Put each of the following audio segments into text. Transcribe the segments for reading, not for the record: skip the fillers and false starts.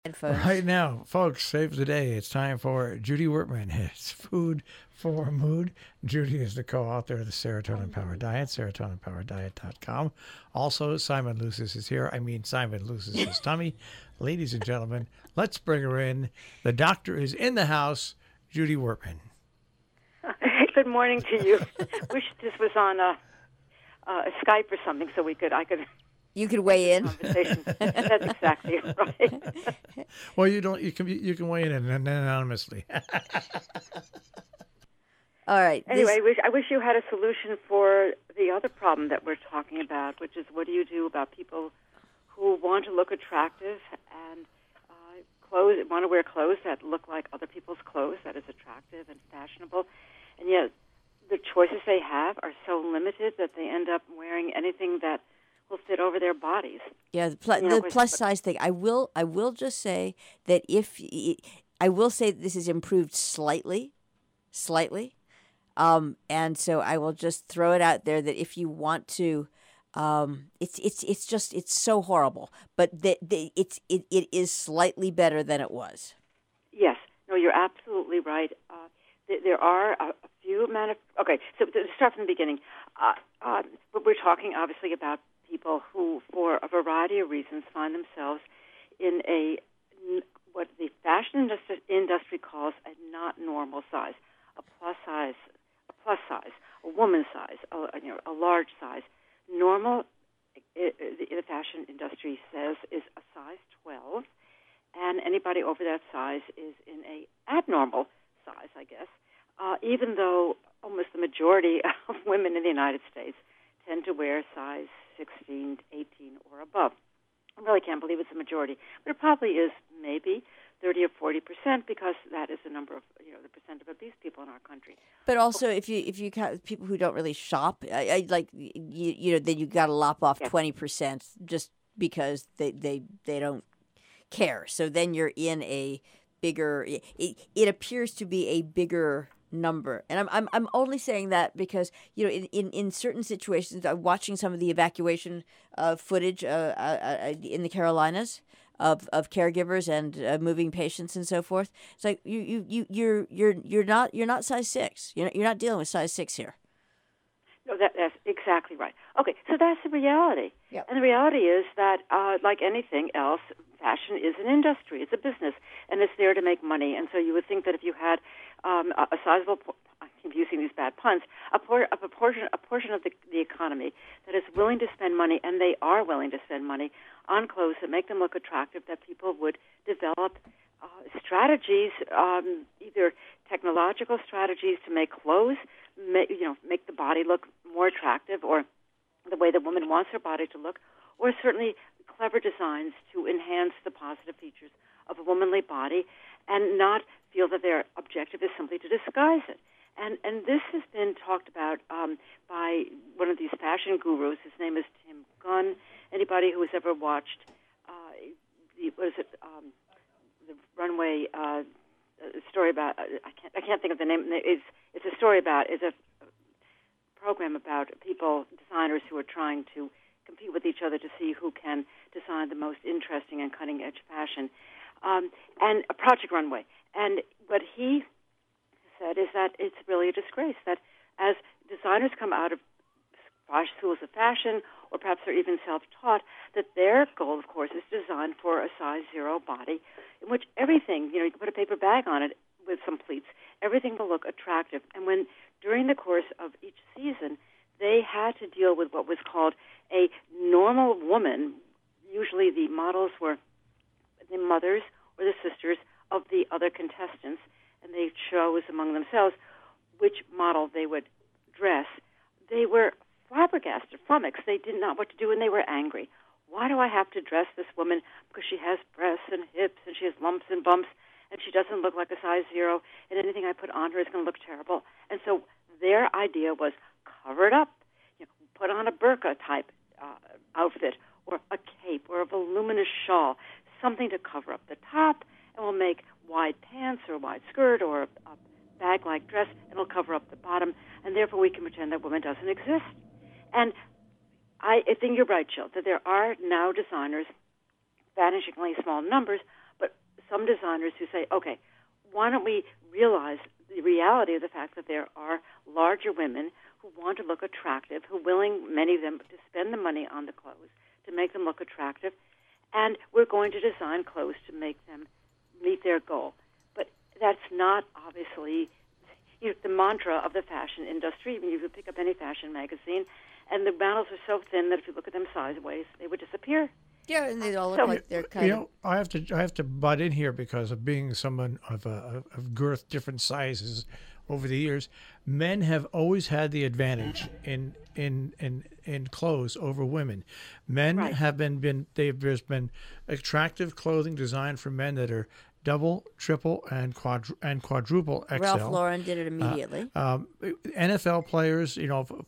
Headphones. Right now, folks, save the day. It's time for Judy Wurtman. It's Food for Mood. Judy is the co-author of the Serotonin Power Diet, serotoninpowerdiet.com. Also, Simon Lucis is here. Simon Lucis' tummy. Ladies and gentlemen, let's bring her in. The doctor is in the house, Judy Wurtman. Good morning to you. Wish this was on a Skype or something so I could. You could weigh in. That's exactly right. Well, you don't. You can weigh in anonymously. All right. Anyway, I wish you had a solution for the other problem that we're talking about, which is what do you do about people who want to look attractive and want to wear clothes that look like other people's clothes, that is attractive and fashionable, and yet the choices they have are so limited that they end up wearing anything that will fit over their bodies. Yeah, the plus size thing. I will just say that I will say this is improved slightly, and so I will just throw it out there that if you want to, it's so horrible, but it is slightly better than it was. Yes, no, you're absolutely right. There are a few okay, so to start from the beginning, but we're talking obviously about people who, for a variety of reasons, find themselves in what the fashion industry calls a not normal size, a plus size, a woman's size, a large size. Normal, the fashion industry says, is a size 12, and anybody over that size is in a abnormal size, I guess, even though almost the majority of women in the United States tend to wear size 16, 18, or above. I really can't believe it's a majority, but it probably is maybe 30 or 40% because that is the number of the percent of obese people in our country. But also, if you count people who don't really shop, then you got to lop off 20% just because they don't care. So then you're in a bigger. It appears to be a bigger number, and I'm only saying that because in certain situations, I'm watching some of the evacuation footage in the Carolinas of caregivers and moving patients and so forth. It's like you're not size 6. You're not dealing with size 6 here. No, that's exactly right. Okay, so that's the reality. Yep. And the reality is that, like anything else, fashion is an industry. It's a business, and it's there to make money. And so you would think that if you had a sizable, I keep using these bad puns, a portion of the economy that is willing to spend money, and they are willing to spend money on clothes that make them look attractive, that people would develop strategies, either technological strategies to make clothes, make the body look more attractive, or the way the woman wants her body to look, or certainly clever designs to enhance the positive features of a womanly body, and not feel that their objective is simply to disguise it. And this has been talked about by one of these fashion gurus. His name is Tim Gunn. Anybody who has ever watched the runway story about I can't think of the name. It's a story about it's a program about designers who are trying to compete with each other to see who can design the most interesting and cutting edge fashion, and a Project Runway. And what he said is that it's really a disgrace that as designers come out of schools of fashion, or perhaps they're even self-taught, that their goal, of course, is to design for a size 0 body in which everything, you can put a paper bag on it with some pleats, everything will look attractive. And when, during the course of each season, they had to deal with what was called a normal woman, usually the models were the mothers or the sisters of the other contestants, and they chose among themselves which model they would dress. They were flabbergasted, flummoxed. They didn't know what to do, and they were angry. Why do I have to dress this woman because she has breasts and hips and she has lumps and bumps and she doesn't look like a size 0, and anything I put on her is going to look terrible? And so their idea was cover it up, put on a burqa-type outfit or a cape or a voluminous shawl, something to cover up the top, and we'll make wide pants or a wide skirt or a bag-like dress, and it'll cover up the bottom, and therefore we can pretend that woman doesn't exist. And I think you're right, Jill, that there are now designers, vanishingly small numbers, but some designers who say, okay, why don't we realize the reality of the fact that there are larger women who want to look attractive, who are willing, many of them, to spend the money on the clothes to make them look attractive, and we're going to design clothes to make them meet their goal. But that's not obviously the mantra of the fashion industry. I mean, you could pick up any fashion magazine, and the models are so thin that if you look at them sideways, they would disappear. Yeah, and they all look like they're kind of... I have to butt in here because of being someone of girth, different sizes over the years. Men have always had the advantage in clothes over women. Men have there's been attractive clothing designed for men that are double, triple, and quadruple XL. Ralph Lauren did it immediately. NFL players,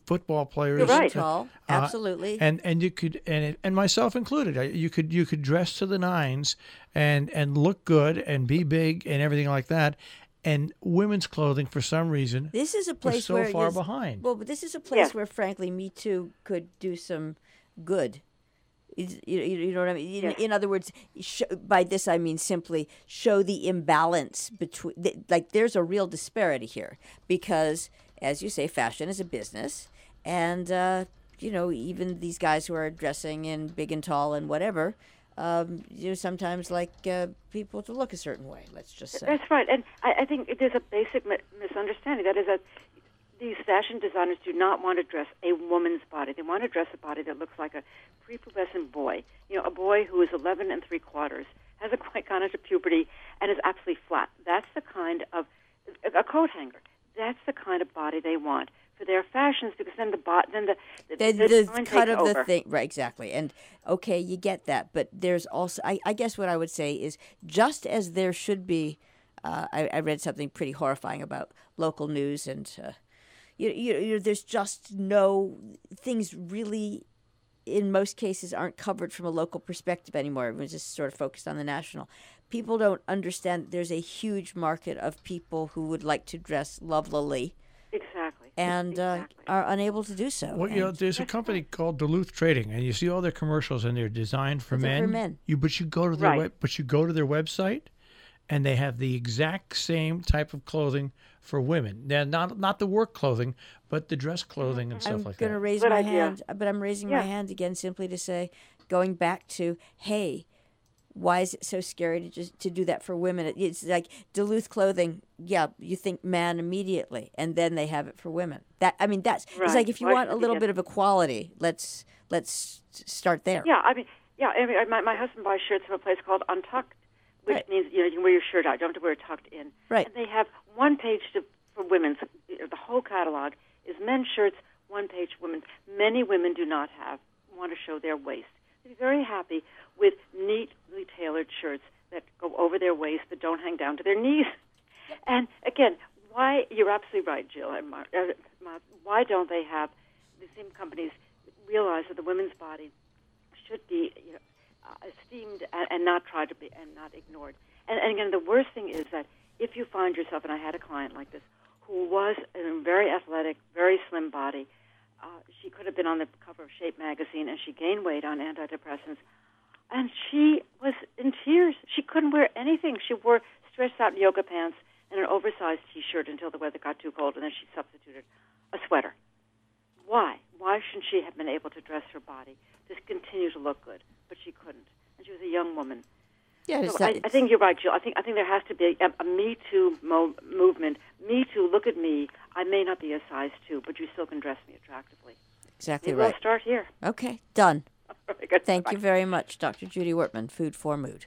football players. You're right. Tall, absolutely. And you could, and myself included, you could dress to the nines and look good and be big and everything like that. And women's clothing, for some reason, this is a place was so where far behind. Well, but this is a place where, frankly, Me Too could do some good. You know what I mean? In other words, by this I mean simply show the imbalance between. There's a real disparity here because, as you say, fashion is a business, and even these guys who are dressing in big and tall and whatever. Sometimes like people to look a certain way, let's just say. That's right. And I think there's a basic misunderstanding. That is that these fashion designers do not want to dress a woman's body. They want to dress a body that looks like a prepubescent boy. A boy who is 11 3/4, hasn't quite gone into puberty, and is absolutely flat. That's the kind of a coat hanger. That's the kind of body they want for their fashions, because then the cut of over. The thing, right? Exactly. And okay, you get that, but there's also, I guess, what I would say is just as there should be. I read something pretty horrifying about local news, and there's just no things really. In most cases, aren't covered from a local perspective anymore. Everyone's just sort of focused on the national. People don't understand that there's a huge market of people who would like to dress lovelily. Exactly. And are unable to do so. Well, there's a company called Duluth Trading, and you see all their commercials, and they're designed for men. For men. But you go to their website, and they have the exact same type of clothing for women. Now, not the work clothing, but the dress clothing and stuff like that. I'm going to raise my hand, but I'm raising my hand again simply to say, going back to, hey, why is it so scary to do that for women? It's like Duluth clothing. Yeah, you think man immediately, and then they have it for women. That's right. It's like if you want a little bit of equality, let's start there. Yeah, my husband buys shirts from a place called Untucked, which means you can wear your shirt out. You don't have to wear it tucked in. Right. And they have one page for women's. The whole catalog is men's shirts, one page for women. Many women do not want to show their waist. They'd be very happy with neatly tailored shirts that go over their waist but don't hang down to their knees. And again, you're absolutely right, Jill and Mark, why don't they have the same companies realize that the women's body should be esteemed and not tried to be and not ignored. And again, the worst thing is that if you find yourself, and I had a client like this, who was a very athletic, very slim body, she could have been on the cover of Shape magazine, and she gained weight on antidepressants, and she was in tears. She couldn't wear anything. She wore stretched-out yoga pants and an oversized T-shirt until the weather got too cold, and then she substituted a sweater. Why? Why shouldn't she have been able to dress her body to continue to look good? But she couldn't, and she was a young woman. Yeah, so I think you're right, Jill. I think there has to be a Me Too movement. Me Too, look at me. I may not be a size 2, but you still can dress me attractively. Exactly Maybe right. We'll start here. Okay, done. Very good. Thank you very much, Dr. Judy Wurtman, Food for Mood.